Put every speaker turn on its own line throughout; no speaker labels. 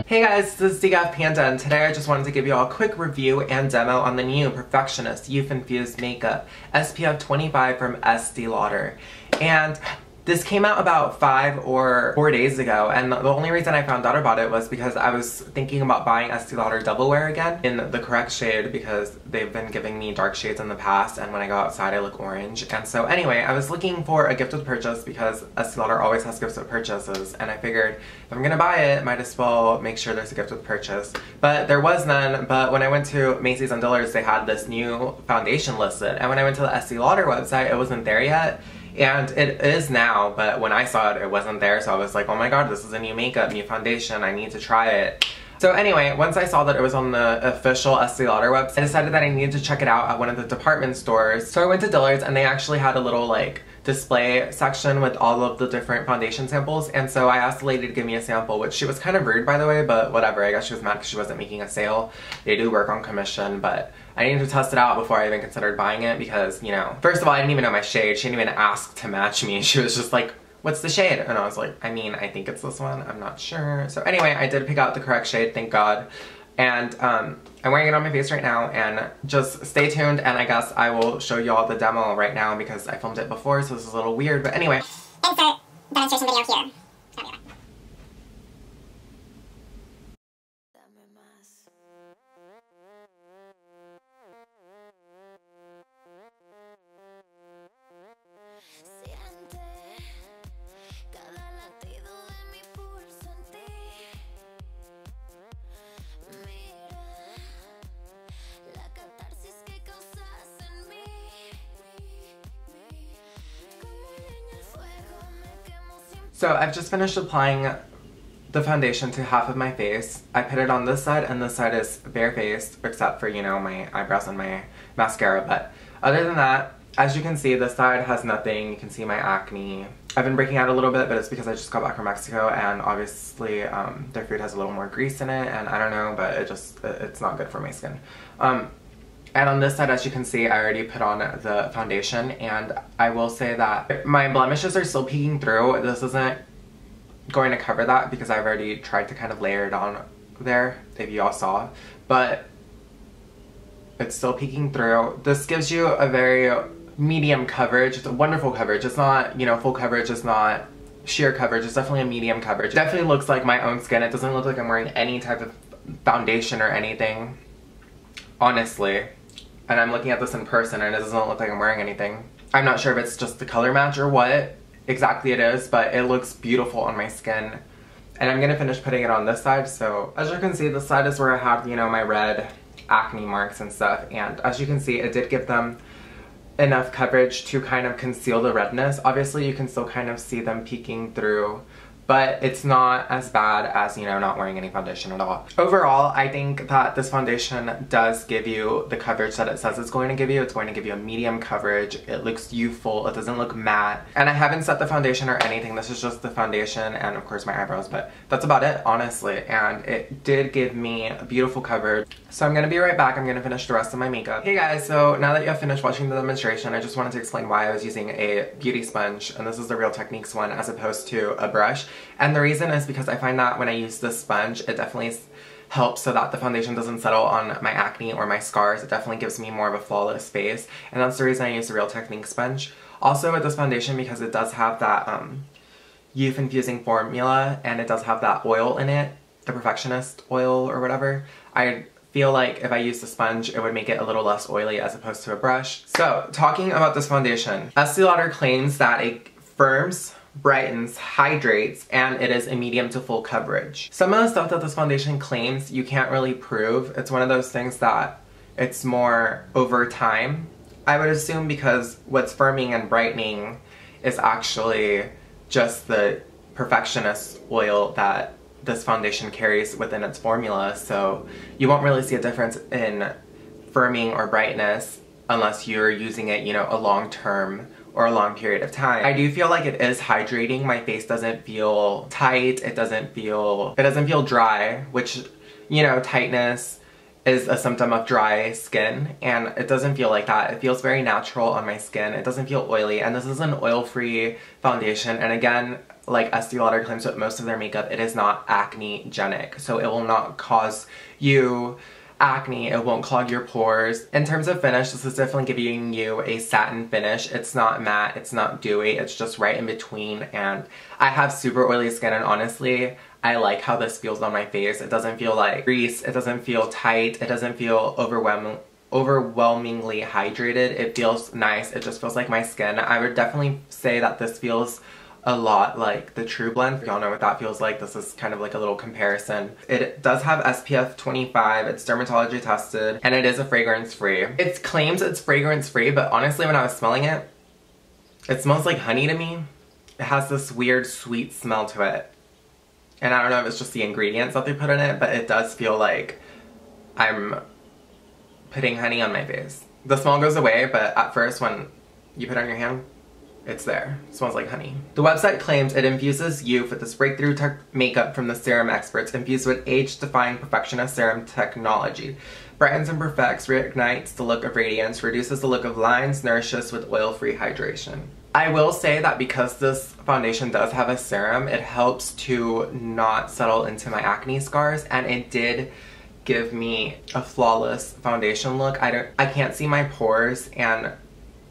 Hey guys, this is DGAFpanda, and today I just wanted to give you all a quick review and demo on the new Perfectionist Youth Infused Makeup SPF25 from Estee Lauder. And this came out about 5 or 4 days ago, and the only reason I found out about it was because I was thinking about buying Estee Lauder Double Wear again in the correct shade because they've been giving me dark shades in the past, and when I go outside I look orange. And so anyway, I was looking for a gift with purchase because Estee Lauder always has gifts with purchases, and I figured if I'm gonna buy it, might as well make sure there's a gift with purchase. But there was none, but when I went to Macy's and Dillard's, they had this new foundation listed, and when I went to the Estee Lauder website, it wasn't there yet. And it is now, but when I saw it, it wasn't there, so I was like, oh my god, this is a new makeup, new foundation, I need to try it. So anyway, once I saw that it was on the official Estee Lauder website, I decided that I needed to check it out at one of the department stores. So I went to Dillard's, and they actually had a little like display section with all of the different foundation samples, and so I asked the lady to give me a sample, which she was kind of rude, by the way, but whatever. I guess she was mad because she wasn't making a sale. They do work on commission, but I needed to test it out before I even considered buying it because, you know, first of all, I didn't even know my shade. She didn't even ask to match me. She was just like, what's the shade? And I was like, I mean, I think it's this one. I'm not sure. So anyway, I did pick out the correct shade, thank God. And I'm wearing it on my face right now, and just stay tuned, and I guess I will show you all the demo right now because I filmed it before, so this is a little weird, but anyway.
Insert demonstration video here.
So I've just finished applying the foundation to half of my face. I put it on this side, and this side is bare-faced, except for, you know, my eyebrows and my mascara. But other than that, as you can see, this side has nothing. You can see my acne. I've been breaking out a little bit, but it's because I just got back from Mexico, and obviously their food has a little more grease in it, and I don't know, but it's not good for my skin. And on this side, as you can see, I already put on the foundation, and I will say that my blemishes are still peeking through. This isn't going to cover that because I've already tried to kind of layer it on there, if you all saw, but it's still peeking through. This gives you a very medium coverage. It's a wonderful coverage. It's not, you know, full coverage. It's not sheer coverage. It's definitely a medium coverage. It definitely looks like my own skin. It doesn't look like I'm wearing any type of foundation or anything, honestly. And I'm looking at this in person, and it doesn't look like I'm wearing anything. I'm not sure if it's just the color match or what exactly it is, but it looks beautiful on my skin. And I'm gonna finish putting it on this side. So as you can see, this side is where I have, you know, my red acne marks and stuff. And as you can see, it did give them enough coverage to kind of conceal the redness. Obviously, you can still kind of see them peeking through, but it's not as bad as, you know, not wearing any foundation at all. Overall, I think that this foundation does give you the coverage that it says it's going to give you. It's going to give you a medium coverage. It looks youthful. It doesn't look matte. And I haven't set the foundation or anything. This is just the foundation and, of course, my eyebrows, but that's about it, honestly. And it did give me a beautiful coverage. So I'm gonna be right back. I'm gonna finish the rest of my makeup. Hey guys, so now that you have finished watching the demonstration, I just wanted to explain why I was using a beauty sponge, and this is the Real Techniques one as opposed to a brush. And the reason is because I find that when I use this sponge, it definitely helps so that the foundation doesn't settle on my acne or my scars. It definitely gives me more of a flawless face, and that's the reason I use the Real Techniques sponge. Also with this foundation, because it does have that youth infusing formula, and it does have that oil in it, the Perfectionist oil or whatever, I feel like if I use the sponge, it would make it a little less oily as opposed to a brush. So, talking about this foundation, Estee Lauder claims that it firms, brightens, hydrates, and it is a medium to full coverage. Some of the stuff that this foundation claims you can't really prove. It's one of those things that it's more over time, I would assume, because what's firming and brightening is actually just the Perfectionist oil that this foundation carries within its formula, so you won't really see a difference in firming or brightness unless you're using it, you know, a long term or a long period of time. I do feel like it is hydrating. My face doesn't feel tight, it doesn't feel dry, which, you know, tightness is a symptom of dry skin, and it doesn't feel like that. It feels very natural on my skin. It doesn't feel oily, and this is an oil-free foundation, and again, like Estee Lauder claims with most of their makeup, it is not acne-genic, so it will not cause you acne, it won't clog your pores. In terms of finish, this is definitely giving you a satin finish. It's not matte, it's not dewy, it's just right in between, and I have super oily skin, and honestly, I like how this feels on my face. It doesn't feel like grease, it doesn't feel tight, it doesn't feel overwhelmingly hydrated. It feels nice, it just feels like my skin. I would definitely say that this feels a lot like the True Blend. If y'all know what that feels like, this is kind of like a little comparison. It does have SPF25, it's dermatology tested, and it is a fragrance free. It claims it's fragrance free, but honestly when I was smelling it, it smells like honey to me. It has this weird sweet smell to it. And I don't know if it's just the ingredients that they put in it, but it does feel like I'm putting honey on my face. The smell goes away, but at first when you put it on your hand, it's there. It smells like honey. The website claims it infuses youth with this breakthrough makeup from the serum experts, infused with age-defying Perfectionist Serum technology. Brightens and perfects, reignites the look of radiance, reduces the look of lines, nourishes with oil-free hydration. I will say that because this foundation does have a serum, it helps to not settle into my acne scars, and it did give me a flawless foundation look. I can't see my pores, and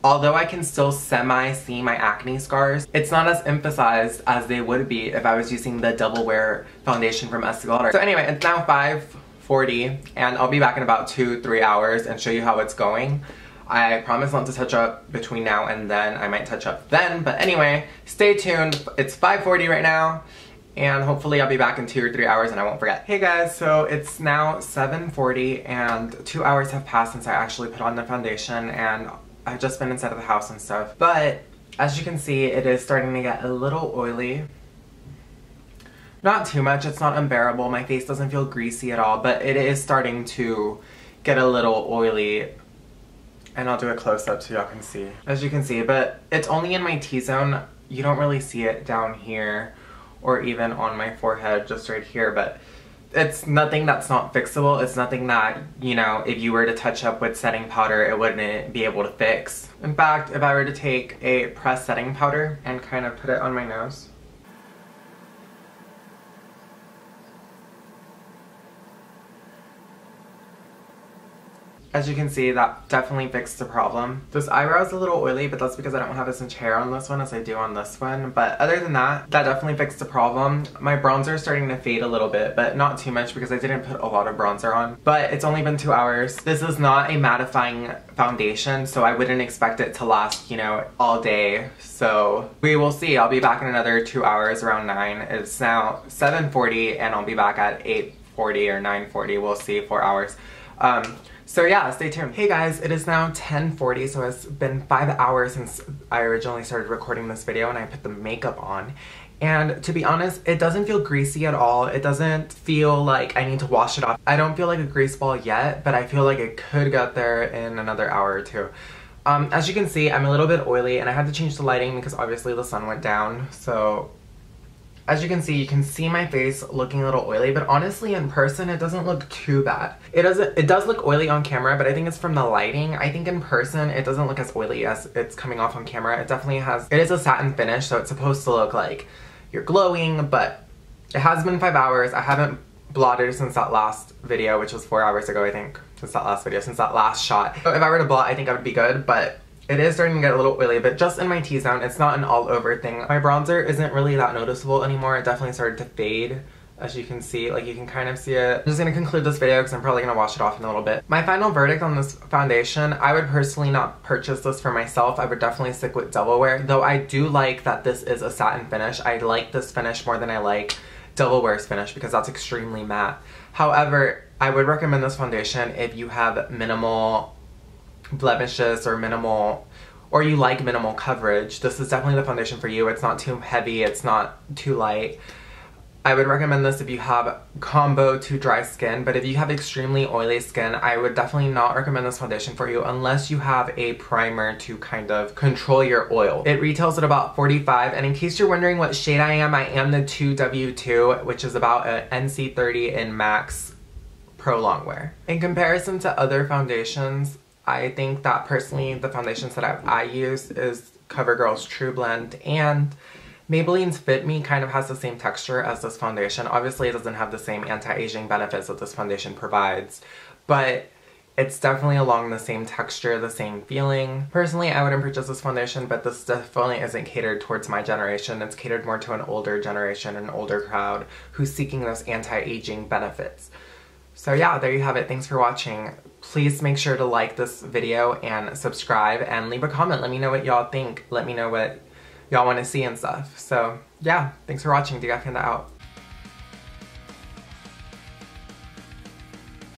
although I can still semi-see my acne scars, it's not as emphasized as they would be if I was using the Double Wear foundation from Estee Lauder. So anyway, it's now 5:40, and I'll be back in about 2-3 hours and show you how it's going. I promise not to touch up between now and then. I might touch up then, but anyway, stay tuned. It's 5:40 right now, and hopefully I'll be back in 2 or 3 hours and I won't forget. Hey guys, so it's now 7:40 and 2 hours have passed since I actually put on the foundation, and I've just been inside of the house and stuff. But as you can see, it is starting to get a little oily. Not too much, it's not unbearable. My face doesn't feel greasy at all, but it is starting to get a little oily. And I'll do a close-up so y'all can see. As you can see, but it's only in my T-zone. You don't really see it down here or even on my forehead, just right here, but it's nothing that's not fixable. It's nothing that, you know, if you were to touch up with setting powder, it wouldn't be able to fix. In fact, if I were to take a pressed setting powder and kind of put it on my nose, as you can see, that definitely fixed the problem. This eyebrow is a little oily, but that's because I don't have as much hair on this one as I do on this one. But other than that, that definitely fixed the problem. My bronzer is starting to fade a little bit, but not too much because I didn't put a lot of bronzer on. But it's only been 2 hours. This is not a mattifying foundation, so I wouldn't expect it to last, you know, all day. So we will see. I'll be back in another 2 hours, around 9. It's now 7:40 and I'll be back at 8:40 or 9:40. We'll see, 4 hours. So yeah, stay tuned. Hey guys, it is now 10:40, so it's been 5 hours since I originally started recording this video and I put the makeup on. And to be honest, it doesn't feel greasy at all. It doesn't feel like I need to wash it off. I don't feel like a grease ball yet, but I feel like it could get there in another hour or two. As you can see, I'm a little bit oily and I had to change the lighting because obviously the sun went down. So as you can see my face looking a little oily, but honestly in person it doesn't look too bad. It does look oily on camera, but I think it's from the lighting. I think in person it doesn't look as oily as it's coming off on camera. It definitely has, it is a satin finish, so it's supposed to look like you're glowing, but it has been 5 hours. I haven't blotted since that last video, which was 4 hours ago, I think. Since that last shot. So if I were to blot, I think I would be good, but it is starting to get a little oily, but just in my T-zone. It's not an all-over thing. My bronzer isn't really that noticeable anymore. It definitely started to fade, as you can see. Like, you can kind of see it. I'm just gonna conclude this video because I'm probably gonna wash it off in a little bit. My final verdict on this foundation, I would personally not purchase this for myself. I would definitely stick with Double Wear, though I do like that this is a satin finish. I like this finish more than I like Double Wear's finish because that's extremely matte. However, I would recommend this foundation if you have minimal blemishes or you like minimal coverage. This is definitely the foundation for you. It's not too heavy, it's not too light. I would recommend this if you have combo to dry skin, but if you have extremely oily skin, I would definitely not recommend this foundation for you unless you have a primer to kind of control your oil. It retails at about $45, and in case you're wondering what shade I am the 2W2, which is about an NC30 in Max Pro Longwear. In comparison to other foundations, I think that personally the foundations that I use is CoverGirl's True Blend, and Maybelline's Fit Me kind of has the same texture as this foundation. Obviously it doesn't have the same anti-aging benefits that this foundation provides, but it's definitely along the same texture, the same feeling. Personally, I wouldn't purchase this foundation, but this definitely isn't catered towards my generation. It's catered more to an older generation, an older crowd who's seeking those anti-aging benefits. So yeah, there you have it. Thanks for watching. Please make sure to like this video and subscribe and leave a comment. Let me know what y'all think. Let me know what y'all want to see and stuff. So yeah, thanks for watching. DGAFpanda out.